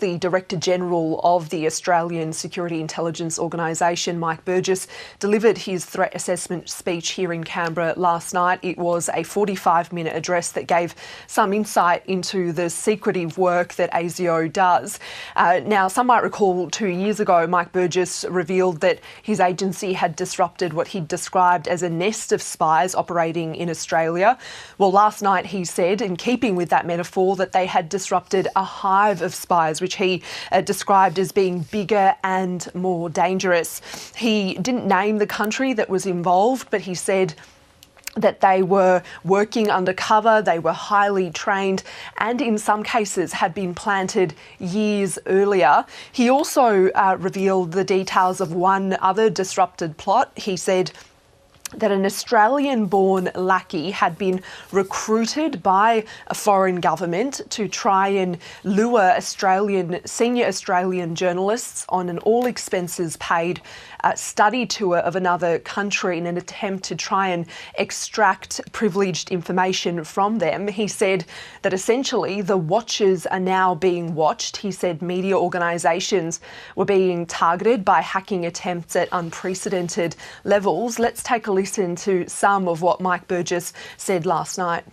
the Director General of the Australian Security Intelligence Organisation, Mike Burgess, delivered his threat assessment speech here in Canberra last night. It was a 45-minute address that gave some insight into the secretive work that ASIO does. Now, some might recall 2 years ago, Mike Burgess revealed that his agency had disrupted what he described as a nest of spies operating in Australia. Well, last night he said, in keeping with that metaphor, that they had disrupted a hive of spies, which he described as being bigger and more dangerous. He didn't name the country that was involved, but he said that they were working undercover, they were highly trained, and in some cases had been planted years earlier. He also revealed the details of one other disrupted plot. He said that an Australian-born lackey had been recruited by a foreign government to try and lure senior Australian journalists on an all-expenses-paid study tour of another country in an attempt to try and extract privileged information from them. He said that essentially the watchers are now being watched. He said media organisations were being targeted by hacking attempts at unprecedented levels. Let's take a listen to some of what Mike Burgess said last night.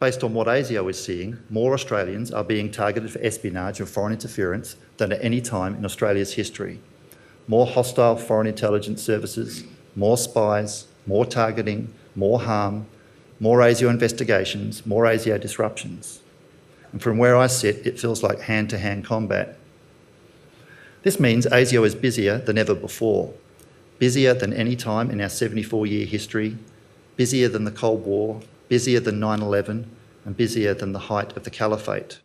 Based on what ASIO is seeing, more Australians are being targeted for espionage and foreign interference than at any time in Australia's history. More hostile foreign intelligence services, more spies, more targeting, more harm, more ASIO investigations, more ASIO disruptions. And from where I sit, it feels like hand-to-hand combat. This means ASIO is busier than ever before, busier than any time in our 74-year history, busier than the Cold War, busier than 9/11, and busier than the height of the Caliphate.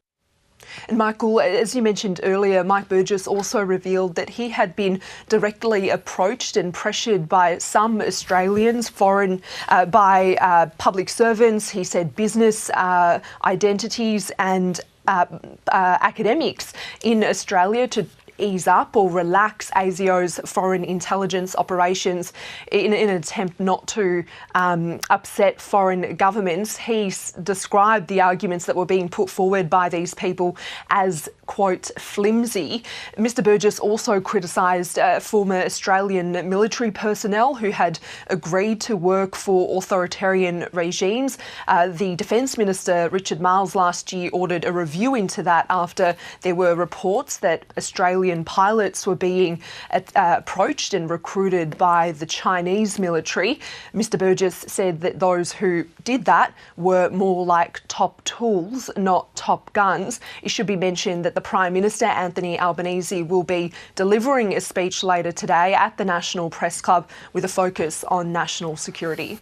And Michael, as you mentioned earlier, Mike Burgess also revealed that he had been directly approached and pressured by some Australians, by public servants, he said business identities and academics in Australia to ease up or relax ASIO's foreign intelligence operations in an attempt not to upset foreign governments. He described the arguments that were being put forward by these people as, quote, flimsy. Mr Burgess also criticised former Australian military personnel who had agreed to work for authoritarian regimes. The Defence Minister, Richard Marles, last year ordered a review into that after there were reports that Australian pilots were being approached and recruited by the Chinese military. Mr Burgess said that those who did that were more like top tools, not top guns. It should be mentioned that the Prime Minister, Anthony Albanese, will be delivering a speech later today at the National Press Club with a focus on national security.